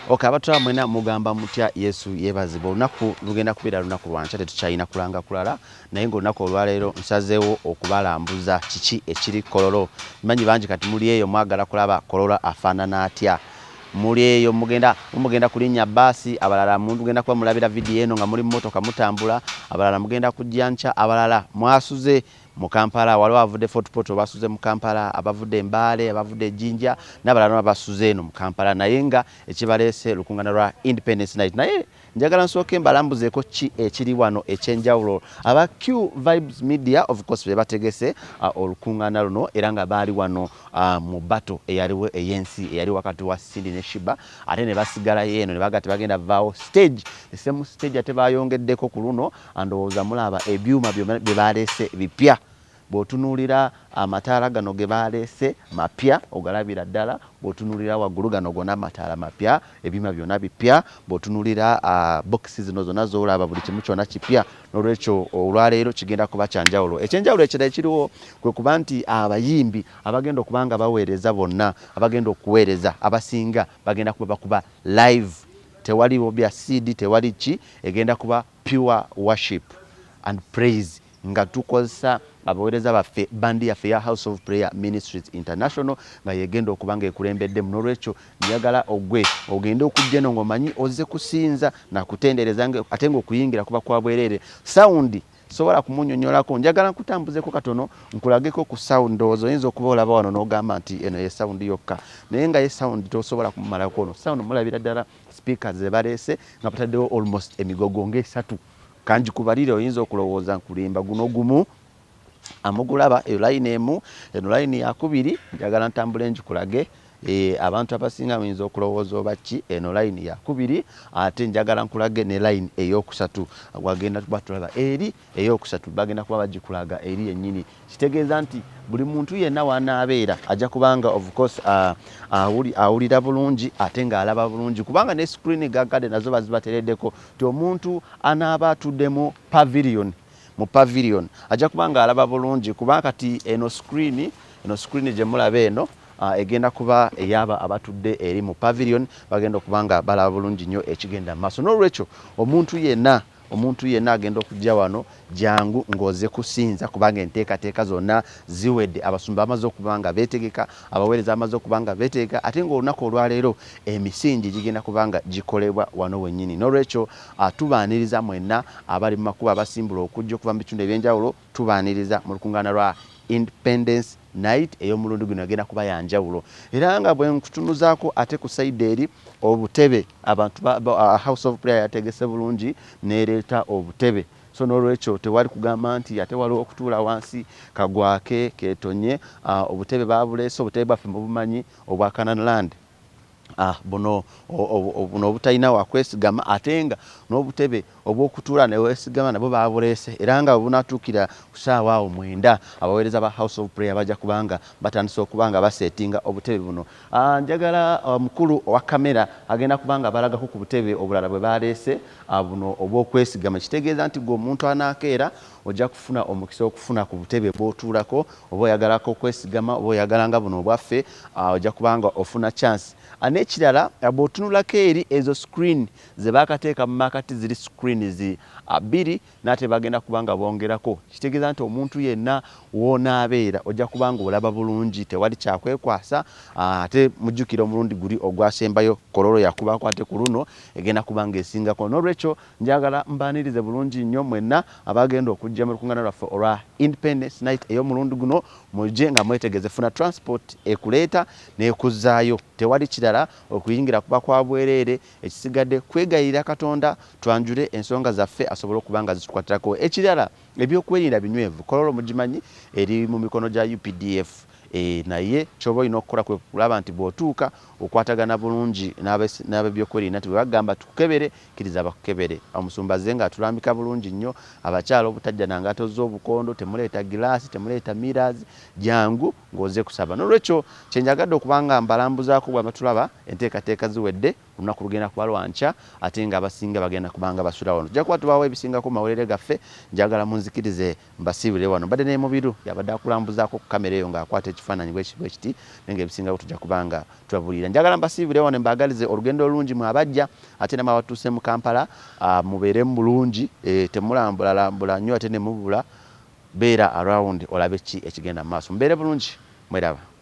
Abatula mwena mugamba mutya Yesu yebazibwa olunaku lugenda kubeera lunaku lwanca tetukyalina kulanga kulala naye ng'olunaku olwaleero nsazeewo okubalambuza kiki ekiri Kololo. Mmanyi bangi kati muli eyo mwagala kulaba Kololo afaanana atya. Muli eyo mugenda kulinnya bbaasi, abalala mugenda kuba mulabira vidiyo eno nga muli mmotoka mutambula, abalala mugenda kujja nca, abalala mwasuze mu Kampala, waliwo abavudde Fort Portal basuze mu Kampala, abavudde Mbale, abavudde Jinja, n'abalala basuze eno mu Kampala, naye nga ekibaleese lukungaana lwa Independence Night. Naye njagala nsooke mbalambuzeeko ki ekiri wano ekyenjawulo. Aba Q Vibes Media of course be bategese olukungaana luno era nga baali wano mu bato eyaliwo ey'ensi eyali wakati wa Sindi ne Shiba, ate ne basigalayo eno ne bagati bagenda vaawo stage, esemu stage ate bayongeddeko ku luno, andowooza mulaba ebyuma bye baleese bipya. Bw'otunuulira amataala gano ge baleese mapya ogalabira ddala, bw'otunuulira waggulu gano gonna amataala mapya, ebyuma byonna bipya, bw'otunuulira bokisi zino zonna z'olaba buli kimu kyonna kipya. N'olwekyo olwaleero kigenda kuba kyanjawulo. Ekyenjawulo ekirala ekiriwo kwe kuba nti abayimbi abagenda okuba nga baweereza bonna, abagenda okuweereza abasinga bagenda kuba bakuba live, tewali bya CD, tewali ki, egenda kuba pure worship and praise nga tukozesa abaweereza baffe bandi yaffe ya House of Prayer Ministries International nga yegenda okuba nga ekulembedde. N'olwekyo njagala ogende okujja eno ng'omanyi ozze kusinza na kutendereza ate ng'okuyingira kuba kwa bwereere. Sound sobola kumunyonyolako, njagala nkutambuzeko katono nkulageko ku sound. Oyinza okuba olaba wano n'ogamba nti eno ye sound yokka, naye nga ye sound tosobola kumumalako. Ono sound mulabira ddala speakers ze baleese nga bataddewo almost emigogo ng'esatu. Kanji kubalire oyinza okulowooza nkulimba guno gumu amugulaba eyo line emu, eno line yakubiri, njagala ntambule njikulage. Abantu abasinga bayinza okulowooza oba ki, eno line yakubiri, ate njagala nkulage ne line eyokusatu wagenda tuba tulaba eri eyokusatu bagenda kuba bagikulaga eri yennyini. Kitegeeza nti buli muntu yenna wanaabeera ajja kubanga of course awulira bulungi ate ng'alaba bulungi, kubanga ne screen gaggade nazo bazibatereddeko ti omuntu anaaba atudde mu pavilion ajja kubanga alaba bulungi, kubanga kati eno screen gye mulaba eno egenda kuba eyaba abatudde eri mu pavilion, bagenda okubanga balaba bulungi nnyo ekigenda mu maaso. N'olwekyo omuntu yenna agenda okujja wano jangu ng'oze kusinza, kubanga enteekateeka zonna ziwedde. Abasumba bamaze okuba nga beetegeka, abaweereza bamaze okuba nga beetegeka, ate ng'olunaku olwaleero emisingi gigenda kuba nga gikolebwa wano wennyini. N'olwekyo tubaaniriza mwenna abali mu makubo abasimbula okujja okuva mu bitundu ebyenjawulo, tubaaniriza mu lukungaana lwa Independence Night ey'omulundi guno agenda kuba yanjawulo. Era nga bwe nkutunuzaako ate ku sayidi eri obutebe, abantu House of Prayer yategese bulungi neereeta obutebe. So n'olwekyo tewali kugamba nti ate waliwo okutuula wansi kagwake keetonye. Obutebe babuleese, obutebe bwaffe mubumanyi obwa Canaan Land. Buno obutalina wakwesigama, ate nga n'obutebe obw'okutuula ne weesigama nabwo babuleese, era nga bunatuukira ku ssaawa awo 9 abaweereza ba House of Prayer bajja kubanga batandise okuba nga baseetinga obutebe buno. Njagala mukulu owa kamera agenda kubanga balagako ku butebe obulala bwe baleese buno obw'okwesigama. Kitegeeza nti gwe omuntu anaakeera ojja kufuna omukisa okufuna ku butebe bw'otuulako, oba oyagalako okwesigama, oba oyagalanga buno obwaffe, ojja kubanga ofuna chance. N'ekirala bw'otunulako eri ezo screen ze baakateeka mu makati ziri screens 2 n'ate bagenda kubanga bongerako. Kitegeeza nti omuntu yenna w'onaabeera ojja kubanga olaba bulungi, tewali kyakwekwasa. Ate mujjukira omulundi guli ogwasembayo Kololo yakubako, ate ku luno egenda kubanga esingako. N'olwekyo njagala mbaanirize bulungi nnyo mwenna abagenda okujja mu lukungaana lwaffe olwa Independence Night ey'omulundi guno, mujje nga mwetegeze. Funa transport ekuleeta n'ekuzzaayo, tewali kirala okuyingira kuba kwa bwereere. Ekisigadde kwegayirira Katonda twanjule ensonga zaffe asobole okuba nga zitukwatirako. Ekirala ebyokwerinda binywevu, Kololo mugimanyi eri mu mikono gya UPDF. Naye kyoba olina okukola kwe kulaba nti bw'otuuka okwatagana bulungi n'ab'ebyokwerinda nti bwe bagamba tukukebere, kkiriza bakukebere. Omusumba azze nga atulambika bulungi nnyo, abakyala obutajja na ngaato z'obukondo, temuleeta giraasi, temuleeta miraazi, jangu ng'oze kusaba. N'olwekyo kyenjagadde okuba nga mbalambuzaako bwe batulaba enteekateeka ziwedde, olunaku lugenda kuba lwanca, ate nga abasinga bagenda kubanga basula wano. Tujja kuba tubaawo ebisingako mu mawulire gaffe, njagala munzikirize mbasiibire wano. Mbadde ne Mubiru yabadde akulambuzaako ku kamera eyo ng'akwata ekifaananyi bwe kiti nenga ebisingawo tujja kubanga tubabulira. Njagala mbasiibire wano mbagalize olugendo olungi mwabajja ate namwe abatuuse mu Kampala mubeere mu bulungi temulambula nnyo ate ne mubula beera around olabe ki ekigenda mu maaso. Mubeere bulungi, mweraba.